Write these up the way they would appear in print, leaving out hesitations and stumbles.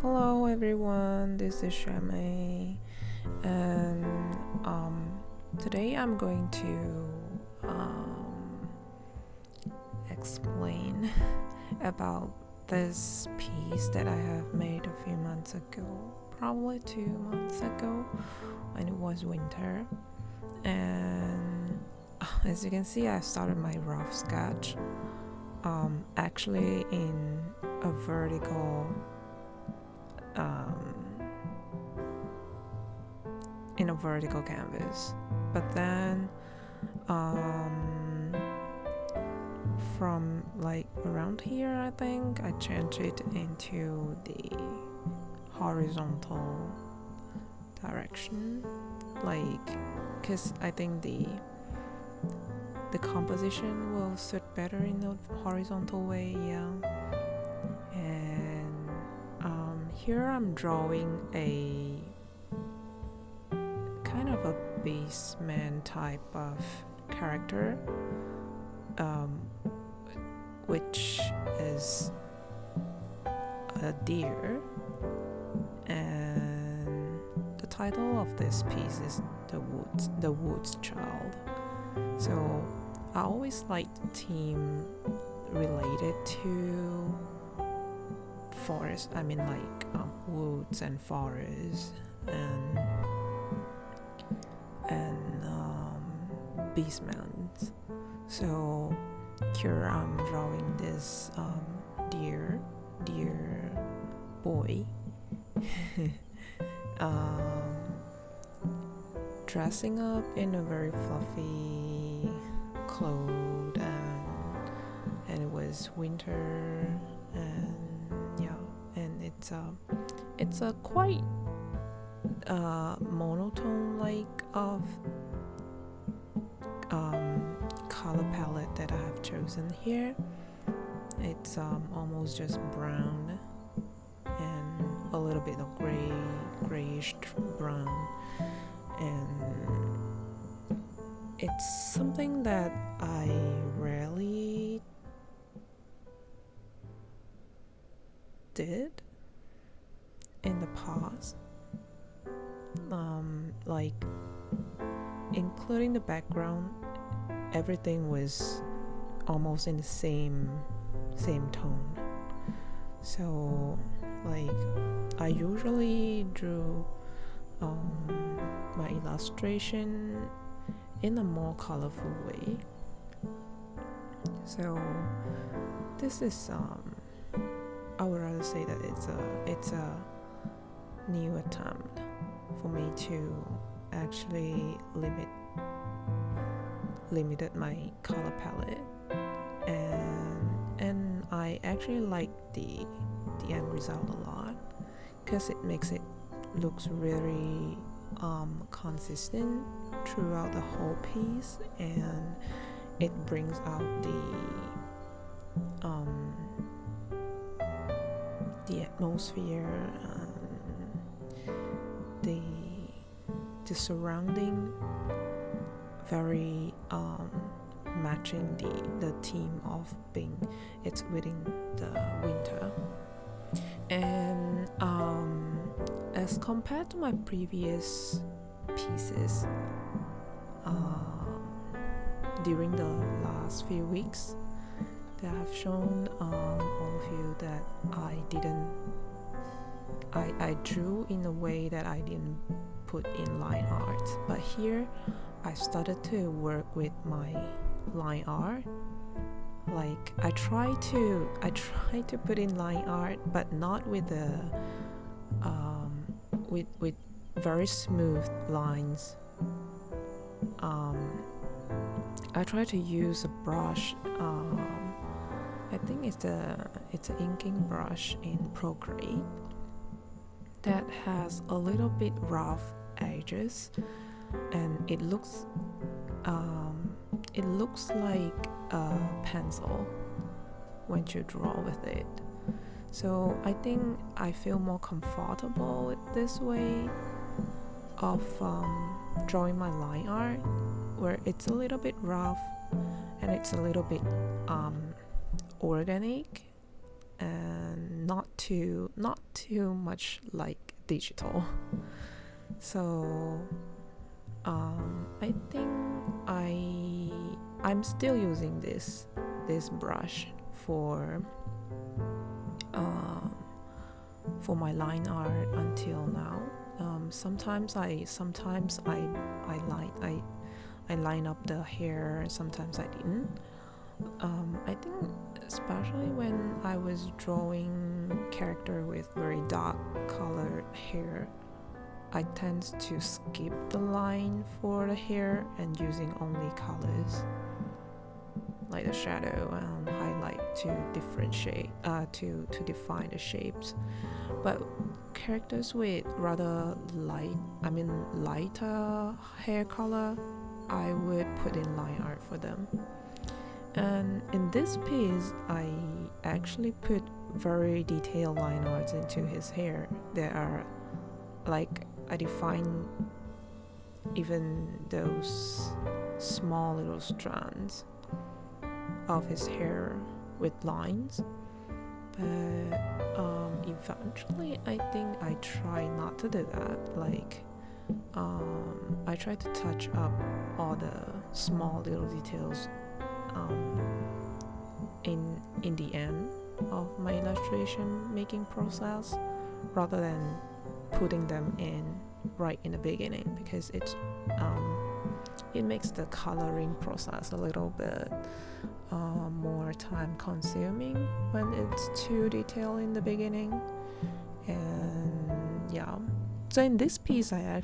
Hello everyone, this is Shame, and today I'm going to explain about this piece that I have made a few months ago, probably 2 months ago, when it was winter. And as you can see, I started my rough sketch actually in a vertical canvas, but then from like around here I think I changed it into the horizontal direction, like because I think the composition will suit better in the horizontal way. And here I'm drawing a kind of a beastman type of character, which is a deer, and the title of this piece is the woods child. So I always like theme related to forest, I mean like woods and forests and beastmen. So here I'm drawing this deer boy dressing up in a very fluffy clothes, and it was winter, and it's a quite monotone like of color palette that I have chosen here. It's almost just brown and a little bit of grayish brown, and it's something that I rarely did in the past, like including the background, everything was almost in the same tone. So like I usually drew my illustration in a more colorful way. So this is I would rather say that it's a new attempt for me to actually limited my color palette, and I actually like the end result a lot because it makes it looks very consistent throughout the whole piece, and it brings out the atmosphere, the surrounding very matching the theme of being it's within the winter. And as compared to my previous pieces during the last few weeks that I've shown all of you, that I drew in a way that I didn't put in line art, but here I started to work with my line art. Like I try to put in line art, but not with the with very smooth lines. I try to use a brush. I think it's an inking brush in Procreate that has a little bit rough edges, and it looks like a pencil when you draw with it. So I think I feel more comfortable with this way of drawing my line art, where it's a little bit rough and it's a little bit organic and not too much like digital. So I think I'm still using this brush for my line art until now. Sometimes I line up the hair, sometimes I didn't. I think especially when I was drawing character with very dark colored hair, I tend to skip the line for the hair and using only colors like the shadow and highlight to differentiate to define the shapes. But characters with rather lighter hair color, I would put in line art for them. And in this piece, I actually put very detailed line arts into his hair. There are I define even those small little strands of his hair with lines. But eventually I think I try not to do that. I try to touch up all the small little details in the end of my illustration making process, rather than putting them in right in the beginning, because it makes the coloring process a little bit more time consuming when it's too detailed in the beginning. And yeah, so in this piece I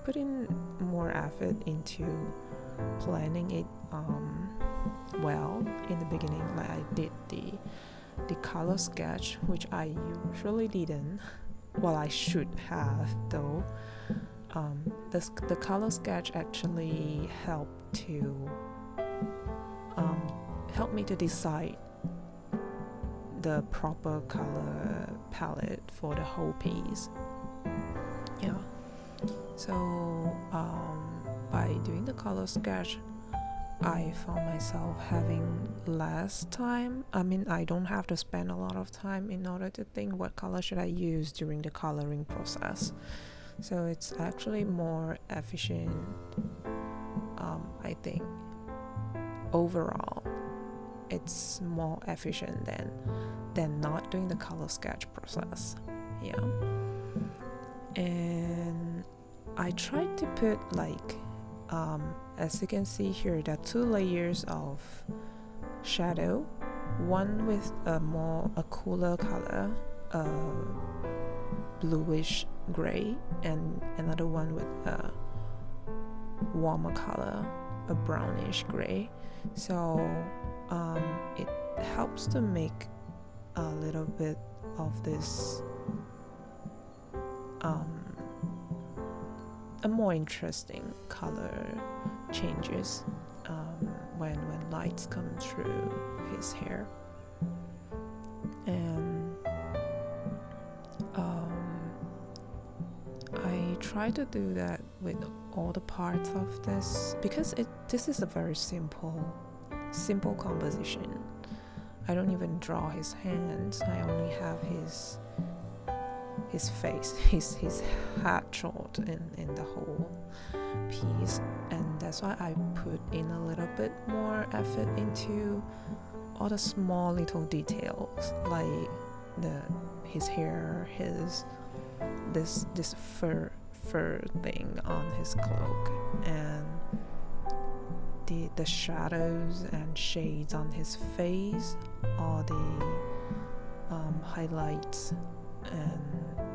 put in more effort into planning it well in the beginning. Like I did the color sketch, which I usually didn't. Well, I should have though. The color sketch actually helped me to decide the proper color palette for the whole piece. Yeah. So by doing the color sketch, I found myself having less time. I don't have to spend a lot of time in order to think what color should I use during the coloring process. So it's actually more efficient, I think. Overall, it's more efficient than not doing the color sketch process. Yeah. And I tried to put as you can see here, there are 2 layers of shadow, one with a cooler color, bluish gray, and another one with a warmer color, a brownish gray. So it helps to make a little bit of this a more interesting color changes when lights come through his hair. And I try to do that with all the parts of this, because this is a very simple composition. I don't even draw his hands. I only have his face, his head shot in the whole piece, and that's why I put in a little bit more effort into all the small little details, like his hair, this fur thing on his cloak, and the shadows and shades on his face, all the highlights and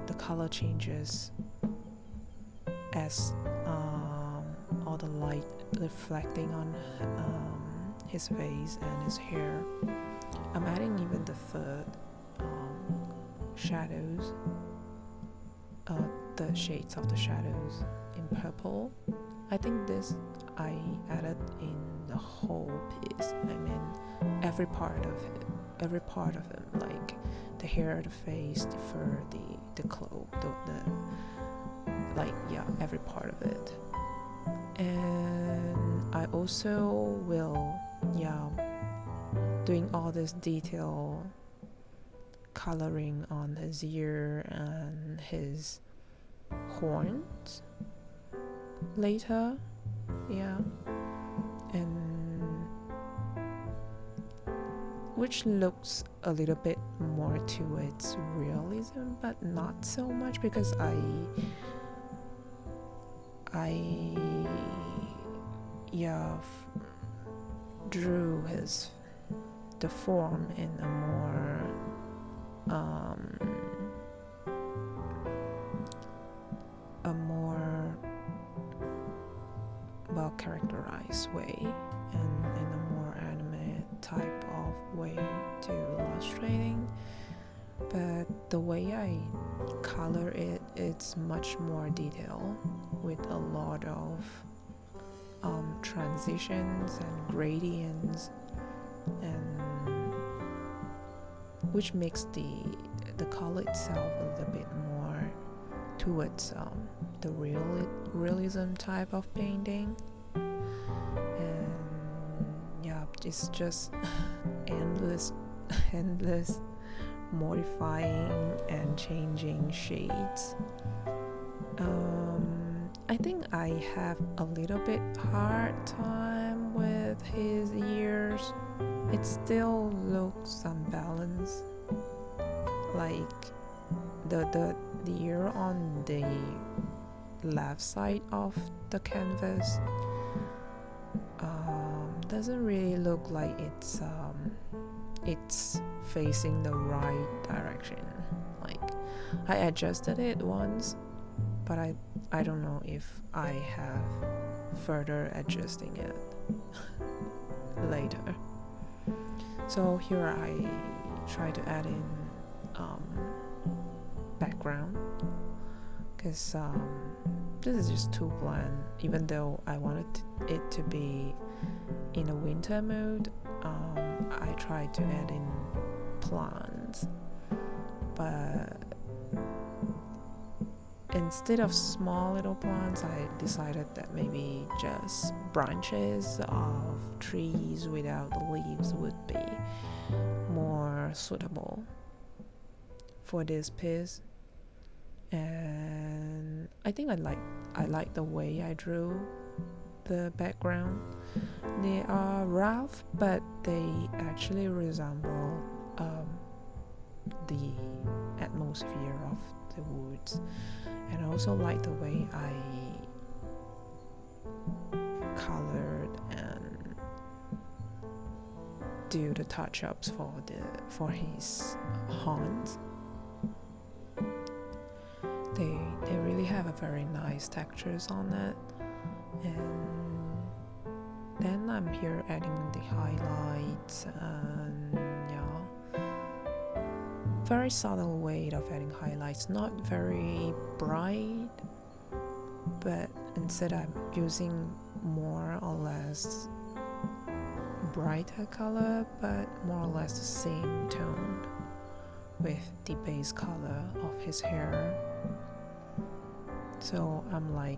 the color changes as all the light reflecting on his face and his hair. I'm adding even the third shadows, the shades of the shadows in purple. I think this I added in the whole piece. Every part of him, like the hair, the face, the fur, the cloak, every part of it. And I also will doing all this detail coloring on his ear and his horns later. Yeah, and which looks a little bit more towards realism, but not so much, because I drew the form in a more well characterized way, and in a more anime type of way to illustrating. But the way I color it, it's much more detailed, with a lot of transitions and gradients, and which makes the color itself a little bit more towards the realism type of painting. And yeah, it's just endless modifying and changing shades. I think I have a little bit hard time with his ears. It still looks unbalanced, like the ear on the left side of the canvas doesn't really look like it's facing the right direction. Like, I adjusted it once, but I don't know if I have further adjusting it later. So here I try to add in background, because this is just too bland. Even though I wanted it to be in a winter mood, I tried to add in plants, but instead of small little plants, I decided that maybe just branches of trees without leaves would be more suitable for this piece. And I think I like the way I drew the background. They are rough, but they actually resemble the atmosphere of the woods. And I also like the way I colored and do the touch-ups for his horns. They really have a very nice textures on it. And then I'm here adding the highlights, and very subtle way of adding highlights, not very bright, but instead I'm using more or less brighter color, but more or less the same tone with the base color of his hair. So I'm like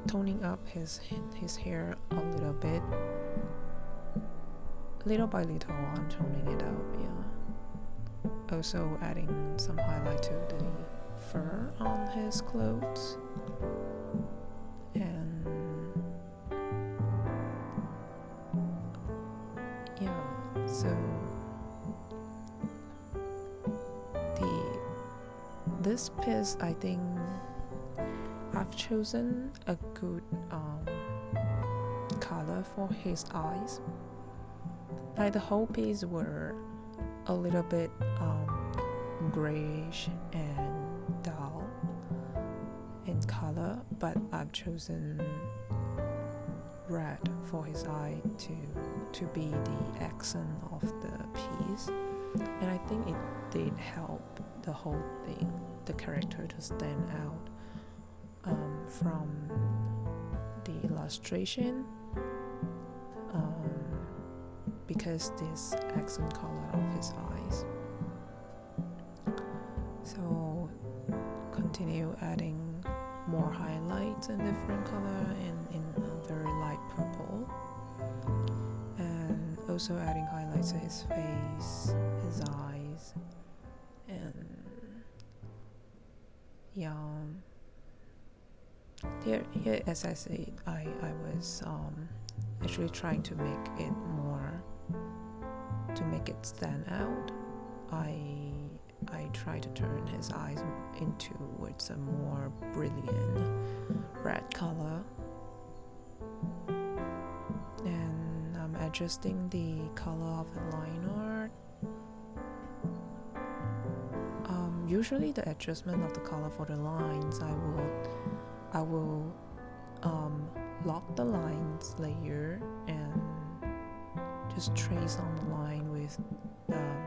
toning up his hair a little bit, little by little. I'm toning it up. Also adding some highlight to the fur on his clothes, and so this piece, I think I've chosen a good color for his eyes. Like, the whole piece were a little bit grayish and dull in color, but I've chosen red for his eye to be the accent of the piece. And I think it did help the whole thing, the character, to stand out from the illustration, because this accent color of his eyes. So continue adding more highlights in different color, in a very light purple, and also adding highlights to his face, his eyes, and yeah. Here, as I said, I was actually trying to make it more, to make it stand out. I try to turn his eyes towards a more brilliant red color, and I'm adjusting the color of the line art. Usually the adjustment of the color for the lines, I will lock the lines layer and just trace on the line with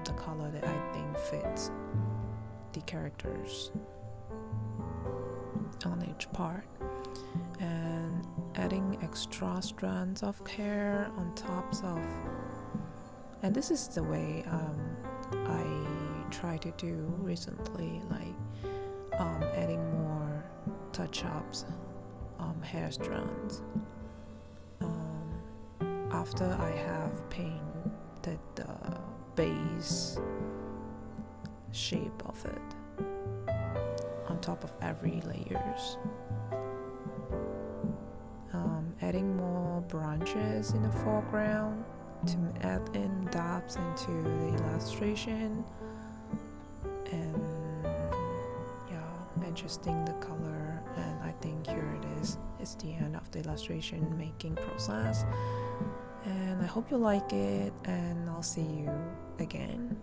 the color that I think fits the characters on each part, and adding extra strands of hair on tops of, and this is the way I try to do recently, like adding more touch-ups, hair strands after I have painted the base shape of it on top of every layers. Adding more branches in the foreground to add in depth into the illustration, and adjusting the color. And I think here it is. It's the end of the illustration making process, and I hope you like it, and I'll see you again.